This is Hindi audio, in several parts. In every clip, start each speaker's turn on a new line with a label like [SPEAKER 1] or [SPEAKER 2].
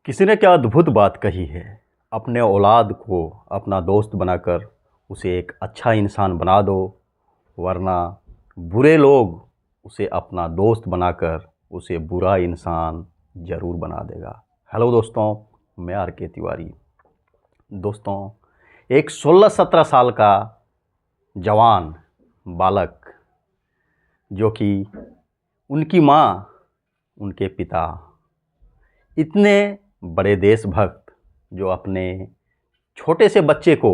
[SPEAKER 1] किसी ने क्या अद्भुत बात कही है। अपने औलाद को अपना दोस्त बनाकर उसे एक अच्छा इंसान बना दो, वरना बुरे लोग उसे अपना दोस्त बनाकर उसे बुरा इंसान ज़रूर बना देगा। हेलो दोस्तों, मैं आर के तिवारी। दोस्तों, एक 16-17 साल का जवान बालक जो कि उनकी माँ, उनके पिता इतने बड़े देशभक्त जो अपने छोटे से बच्चे को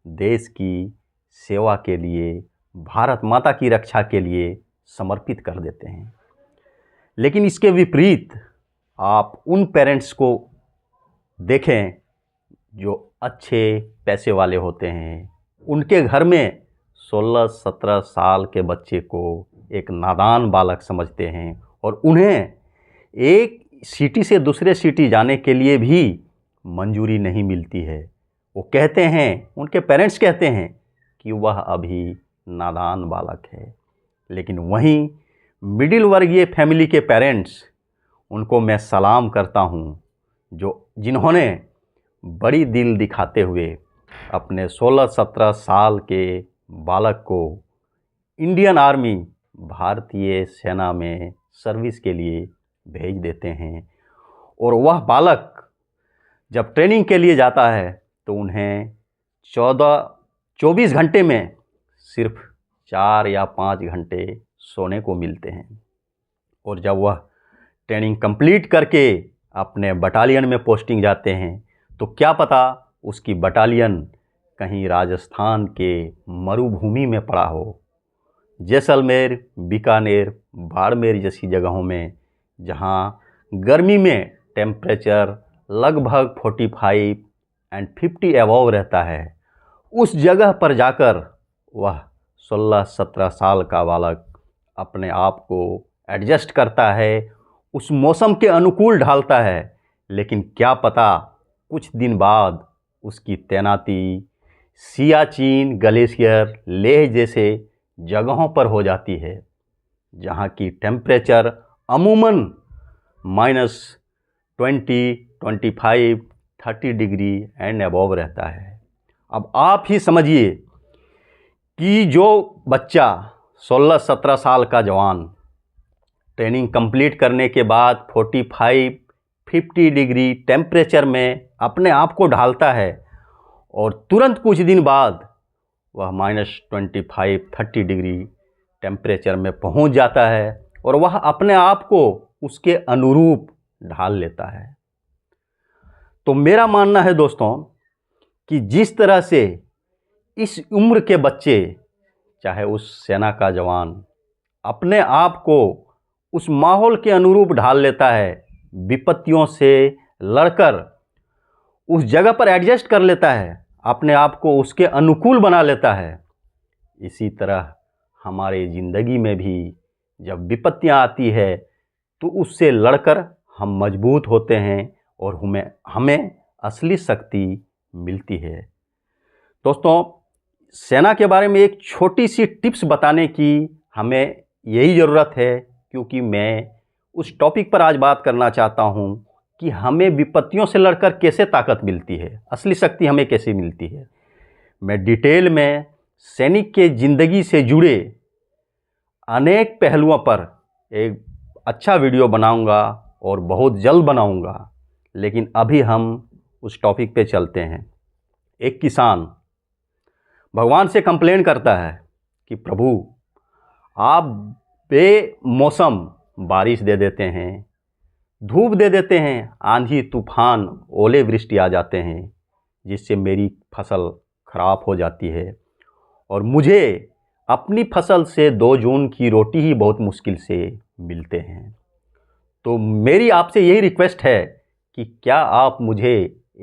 [SPEAKER 1] देश की सेवा के लिए, भारत माता की रक्षा के लिए समर्पित कर देते हैं। लेकिन इसके विपरीत आप उन पेरेंट्स को देखें जो अच्छे पैसे वाले होते हैं। उनके घर में 16-17 साल के बच्चे को एक नादान बालक समझते हैं और उन्हें एक सिटी से दूसरे सिटी जाने के लिए भी मंजूरी नहीं मिलती है। वो कहते हैं, उनके पेरेंट्स कहते हैं कि वह अभी नादान बालक है। लेकिन वहीं मिडिल वर्गीय फैमिली के पेरेंट्स, उनको मैं सलाम करता हूँ, जिन्होंने बड़ी दिल दिखाते हुए अपने 16-17 साल के बालक को इंडियन आर्मी, भारतीय सेना में सर्विस के लिए भेज देते हैं। और वह बालक जब ट्रेनिंग के लिए जाता है तो उन्हें 24 घंटे में सिर्फ 4 या 5 घंटे सोने को मिलते हैं। और जब वह ट्रेनिंग कंप्लीट करके अपने बटालियन में पोस्टिंग जाते हैं तो क्या पता उसकी बटालियन कहीं राजस्थान के मरुभूमि में पड़ा हो, जैसलमेर, बीकानेर, बाड़मेर जैसी जगहों में, जहाँ गर्मी में टेम्परेचर लगभग 45 और 50 अबव रहता है। उस जगह पर जाकर वह 16-17 साल का बालक अपने आप को एडजस्ट करता है, उस मौसम के अनुकूल ढालता है। लेकिन क्या पता कुछ दिन बाद उसकी तैनाती सियाचिन ग्लेशियर, लेह जैसे जगहों पर हो जाती है, जहाँ की टेम्परेचर अमूमन -20, 25, 30 डिग्री एंड अबव रहता है। अब आप ही समझिए कि जो बच्चा 16-17 साल का जवान ट्रेनिंग कंप्लीट करने के बाद 45-50 डिग्री टेम्परेचर में अपने आप को ढालता है और तुरंत कुछ दिन बाद वह -25-30 डिग्री टेम्परेचर में पहुंच जाता है और वह अपने आप को उसके अनुरूप ढाल लेता है। तो मेरा मानना है दोस्तों कि जिस तरह से इस उम्र के बच्चे, चाहे उस सेना का जवान, अपने आप को उस माहौल के अनुरूप ढाल लेता है, विपत्तियों से लड़कर उस जगह पर एडजस्ट कर लेता है, अपने आप को उसके अनुकूल बना लेता है, इसी तरह हमारे ज़िंदगी में भी जब विपत्तियां आती है तो उससे लड़कर हम मजबूत होते हैं और हमें असली शक्ति मिलती है। दोस्तों, सेना के बारे में एक छोटी सी टिप्स बताने की हमें यही ज़रूरत है, क्योंकि मैं उस टॉपिक पर आज बात करना चाहता हूँ कि हमें विपत्तियों से लड़कर कैसे ताकत मिलती है, असली शक्ति हमें कैसे मिलती है। मैं डिटेल में सैनिक के ज़िंदगी से जुड़े अनेक पहलुओं पर एक अच्छा वीडियो बनाऊंगा और बहुत जल्द बनाऊंगा। लेकिन अभी हम उस टॉपिक पे चलते हैं। एक किसान भगवान से कंप्लेन करता है कि प्रभु, आप बेमौसम बारिश दे देते हैं, धूप दे देते हैं, आंधी तूफान ओले वृष्टि आ जाते हैं, जिससे मेरी फसल खराब हो जाती है और मुझे अपनी फसल से 2 जून की रोटी ही बहुत मुश्किल से मिलते हैं। तो मेरी आपसे यही रिक्वेस्ट है कि क्या आप मुझे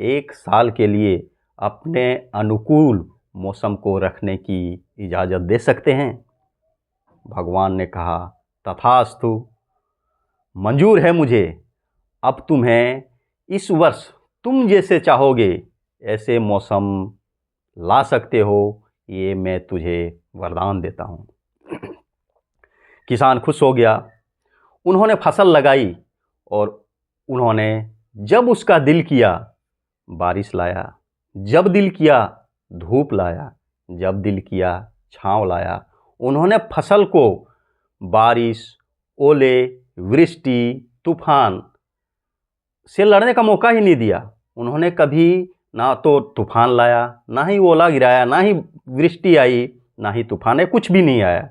[SPEAKER 1] 1 साल के लिए अपने अनुकूल मौसम को रखने की इजाज़त दे सकते हैं। भगवान ने कहा, तथास्तु, मंजूर है मुझे। अब तुम्हें इस वर्ष तुम जैसे चाहोगे ऐसे मौसम ला सकते हो, ये मैं तुझे वरदान देता हूँ। किसान खुश हो गया। उन्होंने फसल लगाई और उन्होंने जब उसका दिल किया बारिश लाया, जब दिल किया धूप लाया, जब दिल किया छाँव लाया। उन्होंने फसल को बारिश, ओले, वृष्टि, तूफान से लड़ने का मौका ही नहीं दिया। उन्होंने कभी ना तो तूफान लाया, ना ही ओला गिराया, ना ही वृष्टि आई, ना ही तूफान, कुछ भी नहीं आया।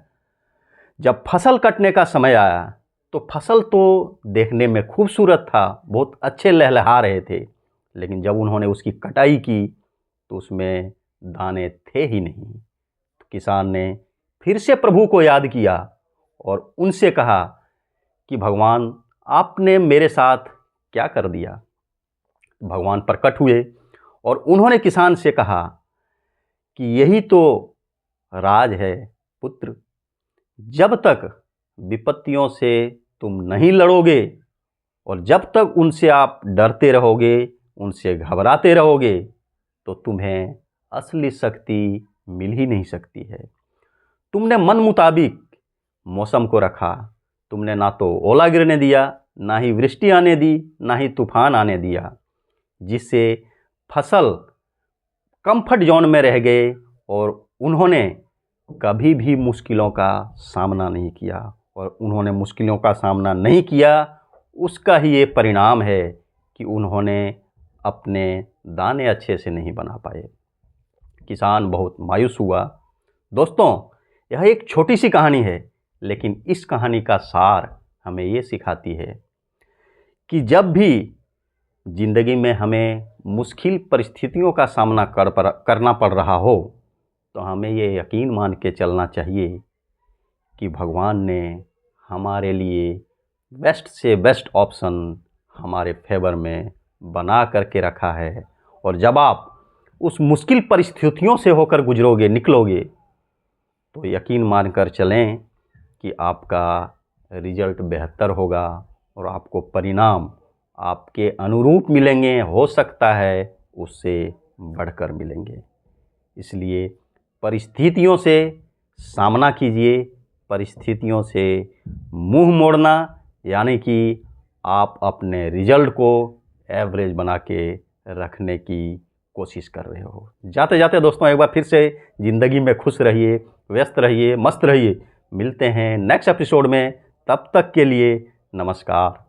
[SPEAKER 1] जब फसल कटने का समय आया तो फसल तो देखने में खूबसूरत था, बहुत अच्छे लहलहा रहे थे, लेकिन जब उन्होंने उसकी कटाई की तो उसमें दाने थे ही नहीं। तो किसान ने फिर से प्रभु को याद किया और उनसे कहा कि भगवान, आपने मेरे साथ क्या कर दिया। भगवान प्रकट हुए और उन्होंने किसान से कहा कि यही तो राज है पुत्र, जब तक विपत्तियों से तुम नहीं लड़ोगे और जब तक उनसे आप डरते रहोगे, उनसे घबराते रहोगे, तो तुम्हें असली शक्ति मिल ही नहीं सकती है। तुमने मन मुताबिक मौसम को रखा, तुमने ना तो ओला गिरने दिया, ना ही वृष्टि आने दी, ना ही तूफान आने दिया, जिससे फसल कंफर्ट जोन में रह गए और उन्होंने कभी भी मुश्किलों का सामना नहीं किया। और उन्होंने मुश्किलों का सामना नहीं किया, उसका ही ये परिणाम है कि उन्होंने अपने दाने अच्छे से नहीं बना पाए। किसान बहुत मायूस हुआ। दोस्तों, यह एक छोटी सी कहानी है, लेकिन इस कहानी का सार हमें ये सिखाती है कि जब भी ज़िंदगी में हमें मुश्किल परिस्थितियों का सामना करना पड़ रहा हो, तो हमें ये यकीन मान के चलना चाहिए कि भगवान ने हमारे लिए बेस्ट से बेस्ट ऑप्शन हमारे फेवर में बना करके रखा है। और जब आप उस मुश्किल परिस्थितियों से होकर गुजरोगे, निकलोगे, तो यकीन मान कर चलें कि आपका रिज़ल्ट बेहतर होगा और आपको परिणाम आपके अनुरूप मिलेंगे, हो सकता है उससे बढ़कर मिलेंगे। इसलिए परिस्थितियों से सामना कीजिए, परिस्थितियों से मुंह मोड़ना यानी कि आप अपने रिज़ल्ट को एवरेज बना के रखने की कोशिश कर रहे हो। जाते जाते दोस्तों, एक बार फिर से ज़िंदगी में खुश रहिए, व्यस्त रहिए, मस्त रहिए। मिलते हैं नेक्स्ट एपिसोड में, तब तक के लिए नमस्कार।